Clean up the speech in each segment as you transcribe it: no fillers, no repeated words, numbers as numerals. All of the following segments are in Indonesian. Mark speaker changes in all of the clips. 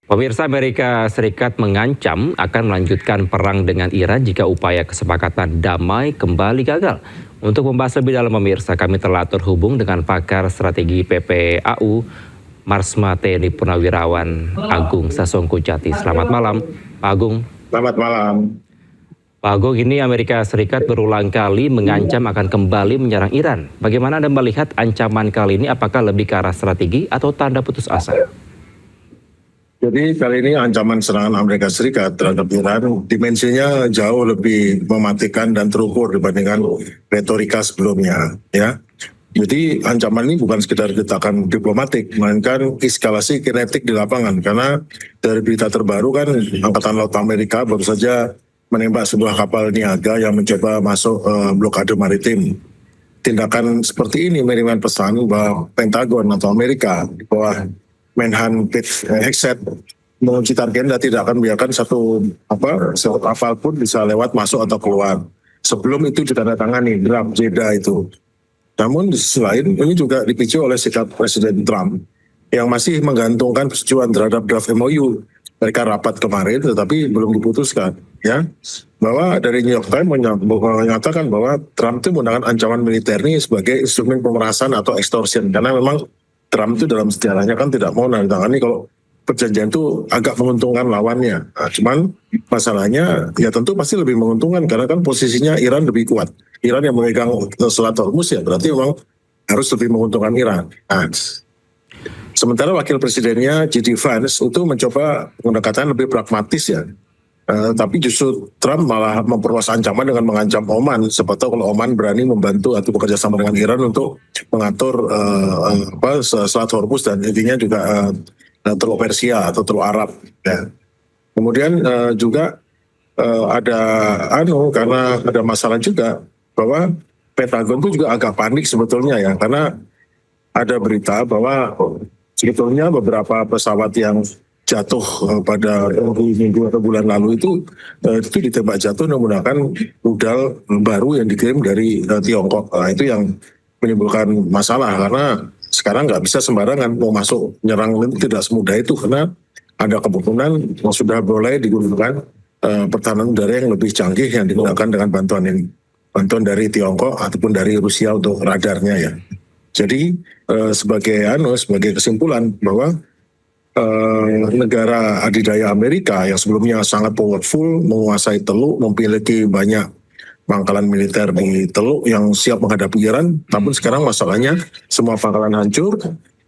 Speaker 1: Pemirsa, Amerika Serikat mengancam akan melanjutkan perang dengan Iran jika upaya kesepakatan damai kembali gagal. Untuk membahas lebih dalam, pemirsa, kami telah terhubung dengan pakar strategi PPAU, Marsma TNI Purnawirawan Agung Sasongko-Jati. Selamat malam, Pak Agung.
Speaker 2: Selamat malam.
Speaker 1: Pak Agung, ini Amerika Serikat berulang kali mengancam akan kembali menyerang Iran. Bagaimana Anda melihat ancaman kali ini? Apakah lebih ke arah strategi atau tanda putus asa?
Speaker 2: Jadi kali ini ancaman serangan Amerika Serikat terhadap Iran dimensinya jauh lebih mematikan dan terukur dibandingkan retorika sebelumnya, ya. Jadi ancaman ini bukan sekedar getakan diplomatik, melainkan eskalasi kinetik di lapangan. Karena dari berita terbaru kan Angkatan Laut Amerika baru saja menembak sebuah kapal niaga yang mencoba masuk blokade maritim. Tindakan seperti ini mengirimkan pesan bahwa Pentagon atau Amerika di bawah Menhan Pete Hegseth mengunci target dan tidak akan membiarkan satu kapal pun bisa lewat masuk atau keluar. Sebelum itu ditandatangani draft Jeddah itu. Namun di sisi lain ini juga dipicu oleh sikap Presiden Trump yang masih menggantungkan persetujuan terhadap draft MOU. Mereka rapat kemarin tetapi belum diputuskan, ya. Bahwa dari New York Times menyatakan bahwa Trump itu menggunakan ancaman militer ini sebagai instrumen pemerasan atau extortion, karena memang Trump itu dalam sejarahnya kan tidak mau menandatangani kalau perjanjian itu agak menguntungkan lawannya. Nah, cuman masalahnya ya tentu pasti lebih menguntungkan karena kan posisinya Iran lebih kuat. Iran yang memegang Selat Hormuz ya berarti memang harus lebih menguntungkan Iran. Nah, sementara wakil presidennya J.D. Vance itu mencoba pendekatan lebih pragmatis ya. Tapi justru Trump malah memperluas ancaman dengan mengancam Oman. Siapa tahu kalau Oman berani membantu atau bekerja sama dengan Iran untuk mengatur Selat Hormuz dan intinya juga Teluk Persia atau Teluk Arab. Ya. Kemudian juga karena ada masalah juga bahwa Pentagon itu juga agak panik sebetulnya ya, karena ada berita bahwa sebetulnya beberapa pesawat yang jatuh pada minggu atau bulan lalu itu ditembak jatuh menggunakan rudal baru yang dikirim dari Tiongkok. Nah, itu yang menimbulkan masalah karena sekarang nggak bisa sembarangan mau masuk nyerang, tidak semudah itu karena ada kemungkinan yang sudah mulai digunakan pertahanan udara yang lebih canggih yang digunakan dengan bantuan dari Tiongkok ataupun dari Rusia untuk radarnya ya. Jadi sebagai kesimpulan bahwa negara adidaya Amerika yang sebelumnya sangat powerful, menguasai Teluk, memiliki banyak pangkalan militer di Teluk yang siap menghadapi Iran, namun sekarang masalahnya semua pangkalan hancur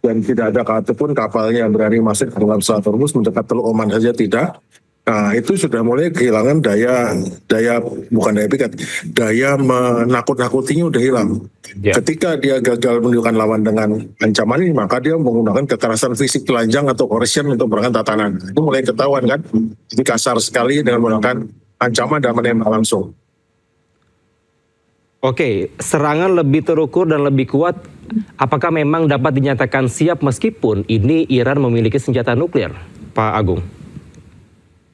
Speaker 2: dan tidak ada satupun kapalnya yang berani masuk ke dalam Selat Hormuz, mendekat Teluk Oman saja tidak. Nah, itu sudah mulai kehilangan daya menakut-nakutinya udah hilang. Yeah. Ketika dia gagal menunjukkan lawan dengan ancaman ini, maka dia menggunakan kekerasan fisik telanjang atau coercion untuk melakukan tatanan. Itu mulai ketahuan kan, jadi kasar sekali dengan menggunakan ancaman dan menembak langsung.
Speaker 1: Oke, serangan lebih terukur dan lebih kuat, apakah memang dapat dinyatakan siap meskipun ini Iran memiliki senjata nuklir, Pak Agung?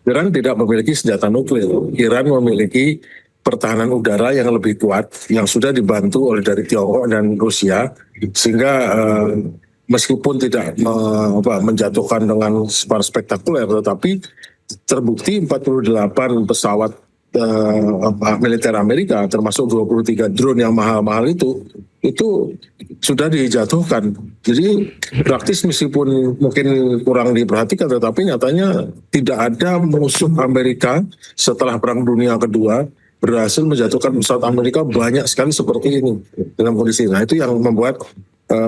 Speaker 2: Iran tidak memiliki senjata nuklir. Iran memiliki pertahanan udara yang lebih kuat, yang sudah dibantu oleh dari Tiongkok dan Rusia, sehingga meskipun tidak menjatuhkan dengan spektakuler, tetapi terbukti 48 pesawat militer Amerika, termasuk 23 drone yang mahal-mahal itu sudah dijatuhkan. Jadi praktis meskipun mungkin kurang diperhatikan, tetapi nyatanya tidak ada musuh Amerika setelah Perang Dunia Kedua berhasil menjatuhkan pesawat Amerika banyak sekali seperti ini dalam kondisi. Nah, itu yang membuat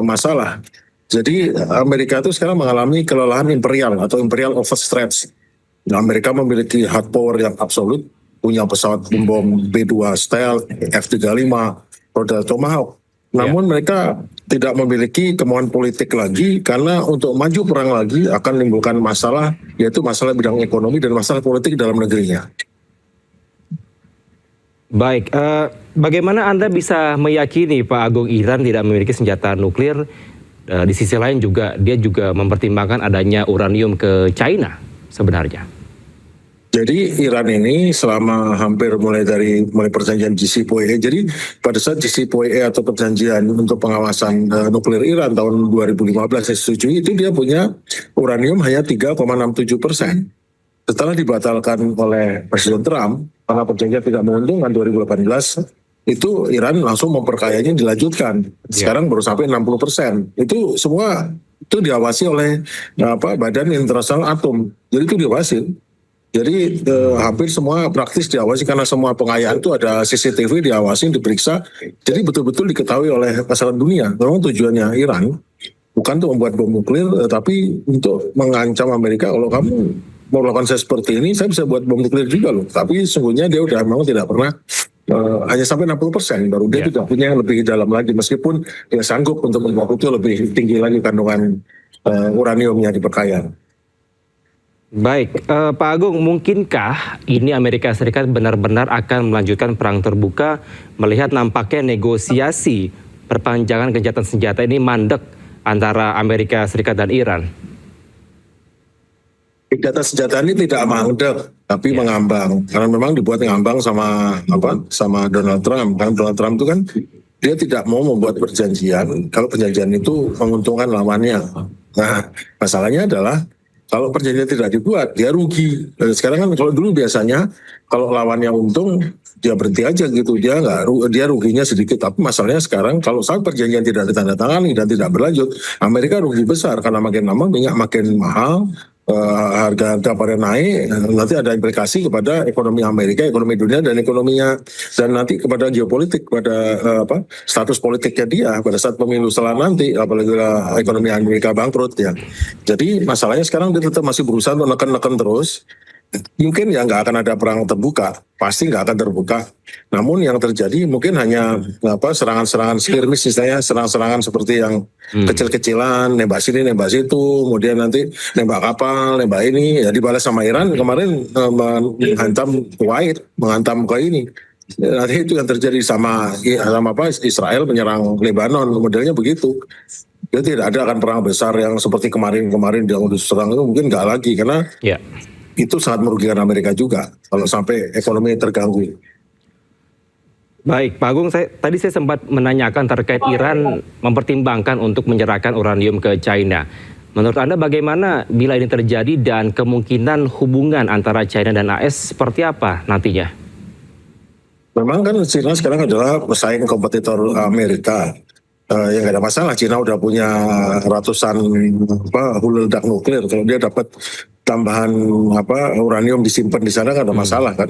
Speaker 2: masalah. Jadi Amerika itu sekarang mengalami kelelahan imperial atau imperial overstretch. Nah, Amerika memiliki hard power yang absolut, punya pesawat bom B-2 Stealth, F-35, roda Tomahawk. Namun mereka tidak memiliki kemauan politik lagi karena untuk maju perang lagi akan menimbulkan masalah, yaitu masalah bidang ekonomi dan masalah politik dalam negerinya.
Speaker 1: Baik, bagaimana Anda bisa meyakini Pak Agung Iran tidak memiliki senjata nuklir? Di sisi lain juga dia juga mempertimbangkan adanya uranium ke China sebenarnya.
Speaker 2: Jadi Iran ini selama hampir mulai perjanjian JCPOA, jadi pada saat JCPOA atau perjanjian untuk pengawasan nuklir Iran tahun 2015 disetujui, itu dia punya uranium hanya 3,67%. Setelah dibatalkan oleh Presiden Trump karena perjanjian tidak menguntungkan 2018, itu Iran langsung memperkayanya dilanjutkan. Sekarang baru sampai 60%. Itu semua itu diawasi oleh Badan Internasional Atom. Jadi itu diawasi. Jadi hampir semua praktis diawasi karena semua pengayaan itu ada CCTV diawasi, diperiksa. Jadi betul-betul diketahui oleh masyarakat dunia. Memang tujuannya Iran bukan untuk membuat bom nuklir, tapi untuk mengancam Amerika. Kalau kamu mau melakukan saya seperti ini, saya bisa buat bom nuklir juga loh. Tapi sesungguhnya dia udah memang tidak pernah hanya sampai 60%, baru dia tidak punya yang lebih dalam lagi. Meskipun dia sanggup untuk membuat itu lebih tinggi lagi kandungan uraniumnya di perkayaan.
Speaker 1: Baik, Pak Agung, mungkinkah ini Amerika Serikat benar-benar akan melanjutkan perang terbuka melihat nampaknya negosiasi perpanjangan gencatan senjata ini mandek antara Amerika Serikat dan Iran?
Speaker 2: Gencatan senjata ini tidak mandek, tapi mengambang. Karena memang dibuat ngambang sama Donald Trump. Karena Donald Trump itu kan dia tidak mau membuat perjanjian kalau perjanjian itu menguntungkan lawannya. Nah, masalahnya adalah kalau perjanjian tidak dibuat, dia rugi. Sekarang kan kalau dulu biasanya kalau lawannya untung, dia berhenti aja gitu. Dia ruginya sedikit. Tapi masalahnya sekarang kalau saat perjanjian tidak ditandatangani dan tidak berlanjut, Amerika rugi besar karena makin lama minyak makin mahal, harga pada naik, nanti ada implikasi kepada ekonomi Amerika, ekonomi dunia, dan ekonominya, dan nanti kepada geopolitik, pada status politiknya dia pada saat pemilu setelah nanti, apalagi ekonomi Amerika bangkrut ya. Jadi masalahnya sekarang dia tetap masih berusaha untuk neken terus. Mungkin ya nggak akan ada perang terbuka, pasti nggak akan terbuka. Namun yang terjadi mungkin hanya serangan-serangan skirmish, misalnya serangan-serangan seperti yang kecil-kecilan, nembak sini, nembak situ, kemudian nanti nembak kapal, nembak ini, ya dibalas sama Iran kemarin menghantam Kuwait, menghantam ke ini. Nanti itu yang terjadi sama Israel menyerang Lebanon, modelnya begitu. Jadi tidak ada akan perang besar yang seperti kemarin yang diserang itu, mungkin nggak lagi karena itu sangat merugikan Amerika juga kalau sampai ekonomi terganggu.
Speaker 1: Baik, Pak Agung, tadi saya sempat menanyakan terkait Iran mempertimbangkan untuk menyerahkan uranium ke China. Menurut Anda bagaimana bila ini terjadi dan kemungkinan hubungan antara China dan AS seperti apa nantinya?
Speaker 2: Memang kan China sekarang adalah pesaing kompetitor Amerika. Ya nggak ada masalah, China udah punya ratusan hulu ledak nuklir. Kalau dia dapat tambahan uranium disimpan di sana nggak ada masalah kan.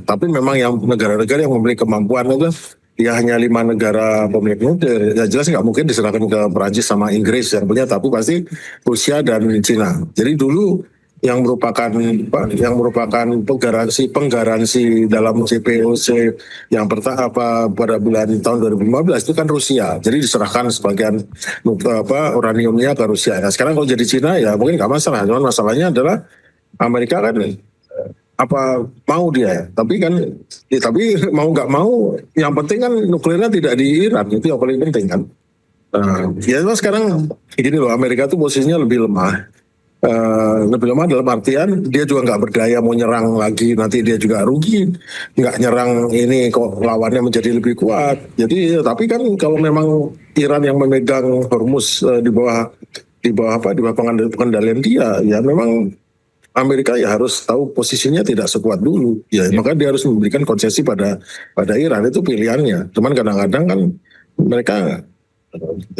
Speaker 2: Tapi memang yang negara-negara yang memiliki kemampuan itu ya hanya 5 negara pemilik nuklir. Ya jelas nggak mungkin diserahkan ke Perancis sama Inggris yang punya, tapi pasti Rusia dan China. Jadi dulu yang merupakan penggaransi dalam CPOC yang pada bulan tahun 2015 itu kan Rusia. Jadi diserahkan sebagian uraniumnya ke Rusia. Nah, sekarang kalau jadi Cina ya mungkin nggak masalah. Cuman masalahnya adalah Amerika kan mau dia ya. Tapi mau nggak mau yang penting kan nuklirnya tidak di Iran, itu yang paling penting kan. Ya sekarang gini loh, Amerika tuh posisinya lebih lemah. Lebih lemah dalam artian dia juga nggak berdaya mau nyerang lagi, nanti dia juga rugi. Nggak nyerang ini kok lawannya menjadi lebih kuat. Jadi tapi kan kalau memang Iran yang memegang Hormuz di bawah pengendalian dia, ya memang Amerika ya harus tahu posisinya tidak sekuat dulu. Ya maka dia harus memberikan konsesi pada Iran, itu pilihannya. Cuman kadang-kadang kan mereka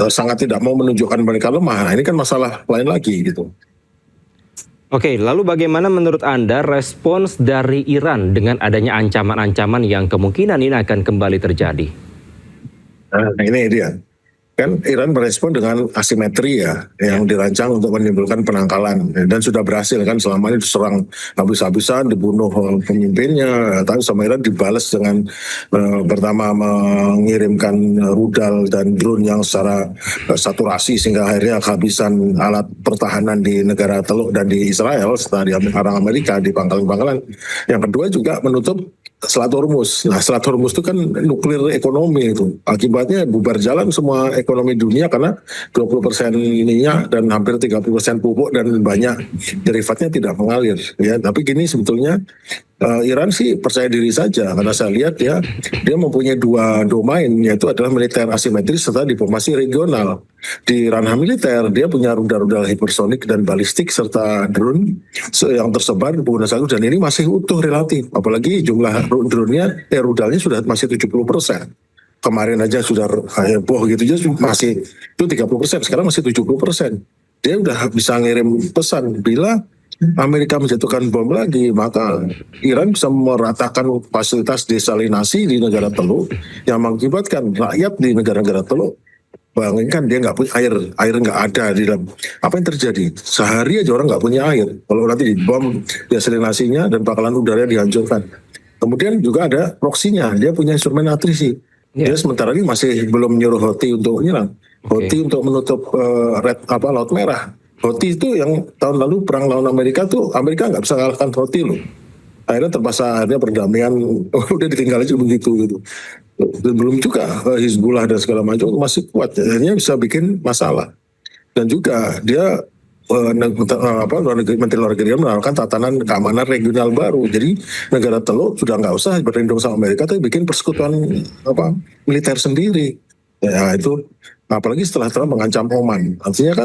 Speaker 2: sangat tidak mau menunjukkan mereka lemah. Nah, ini kan masalah lain lagi gitu.
Speaker 1: Oke, lalu bagaimana menurut Anda respons dari Iran dengan adanya ancaman-ancaman yang kemungkinan ini akan kembali terjadi?
Speaker 2: Nah, ini dia. Kan Iran merespon dengan asimetri ya, yang dirancang untuk menimbulkan penangkalan. Dan sudah berhasil kan, selama ini diserang habis-habisan, dibunuh pemimpinnya, tapi sama Iran dibalas dengan pertama mengirimkan rudal dan drone yang secara saturasi sehingga akhirnya kehabisan alat pertahanan di negara Teluk dan di Israel setelah diarang Amerika di pangkalan-pangkalan. Yang kedua juga menutup Selat Hormuz. Nah, Selat Hormuz itu kan nuklir ekonomi itu. Akibatnya bubar jalan semua ekonomi dunia karena 20% minyak dan hampir 30% pupuk dan banyak derivatnya tidak mengalir. Ya, tapi gini sebetulnya Iran sih percaya diri saja karena saya lihat ya dia mempunyai dua domain, yaitu adalah militer asimetris serta diplomasi regional. Di ranah militer dia punya rudal-rudal hipersonik dan balistik serta drone yang tersebar di pengguna satu, dan ini masih utuh relatif, apalagi jumlah drone-nya rudalnya sudah masih 70%. Kemarin aja sudah heboh gitu aja masih itu 30%, sekarang masih 70%. Dia udah bisa ngirim pesan bila Amerika menjatuhkan bom lagi, maka Iran bisa meratakan fasilitas desalinasi di negara Teluk yang mengakibatkan rakyat di negara-negara Teluk, bayangkan dia nggak punya air nggak ada di dalam. Apa yang terjadi? Sehari aja orang nggak punya air. Kalau nanti dibom desalinasinya dan bakalan udara dihancurkan. Kemudian juga ada proksinya, dia punya instrumen atrisi. Dia sementara ini masih belum menyuruh Houthi untuk menyerang. Houthi untuk menutup Laut Merah. Houthi itu yang tahun lalu perang lawan Amerika tuh, Amerika nggak bisa kalahkan Houthi loh. Akhirnya terpaksa perdamaian udah ditinggal aja begitu gitu. Dan belum juga Hizbullah dan segala macam masih kuat, akhirnya bisa bikin masalah. Dan juga dia Menteri Luar Negeri menawarkan tatanan keamanan regional baru. Jadi negara Teluk sudah nggak usah berlindung sama Amerika, tapi bikin persekutuan militer sendiri. Ya itu apalagi setelah Trump mengancam Oman. Artinya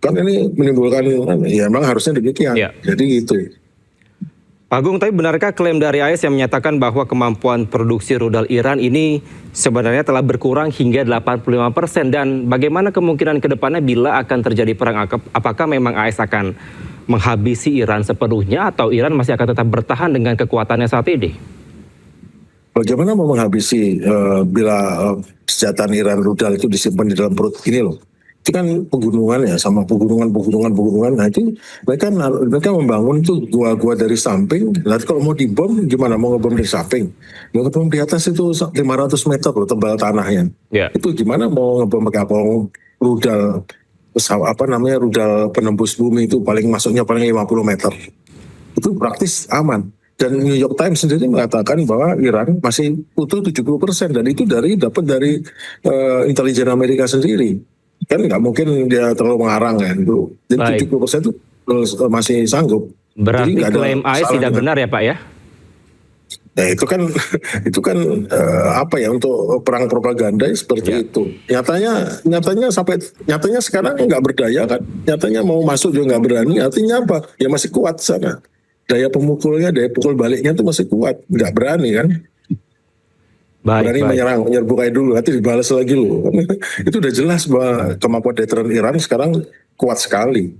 Speaker 2: kan ini menimbulkan, ya memang harusnya demikian.
Speaker 1: Ya.
Speaker 2: Jadi gitu.
Speaker 1: Pak Agung, tapi benarkah klaim dari AS yang menyatakan bahwa kemampuan produksi rudal Iran ini sebenarnya telah berkurang hingga 85%, dan bagaimana kemungkinan ke depannya bila akan terjadi perang? Apakah memang AS akan menghabisi Iran sepenuhnya atau Iran masih akan tetap bertahan dengan kekuatannya saat ini?
Speaker 2: Bagaimana mau menghabisi bila senjata Iran rudal itu disimpan di dalam perut ini loh? Itu kan pegunungan ya, sama pegunungan. Nah itu mereka membangun itu gua-gua dari samping. Lalu kalau mau dibom gimana? Mau ngebom dari samping? Mau ngebom di atas itu 500 meter loh tebal tanahnya.
Speaker 1: Yeah.
Speaker 2: Itu gimana mau ngebom pakai rudal rudal penembus bumi itu masuknya paling 50 meter. Itu praktis aman. Dan New York Times sendiri mengatakan bahwa Iran masih utuh 70%, dan itu dapat dari intelijen Amerika sendiri. Kan nggak mungkin dia terlalu mengarang ya itu. Jadi 70% itu masih sanggup.
Speaker 1: Berarti klaim AS tidak benar ya Pak ya?
Speaker 2: Ya itu kan untuk perang propaganda seperti itu. Nyatanya sekarang nggak berdaya kan. Nyatanya mau masuk juga nggak berani. Artinya apa? Ya masih kuat sana. Daya pemukulnya, daya pukul baliknya itu masih kuat. Nggak berani kan. Berani menyerang, menyerbu kayak dulu, nanti dibalas lagi loh. Itu udah jelas bahwa kemampuan deteran Iran sekarang kuat sekali.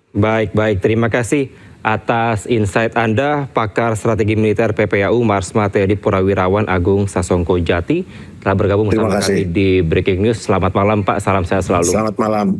Speaker 1: Baik. Terima kasih atas insight Anda, pakar strategi militer PPAU Marsma Teddy Purnawirawan Agung Sasongko Jati telah bergabung bersama kami di Breaking News. Selamat malam Pak, salam sehat selalu.
Speaker 2: Selamat malam.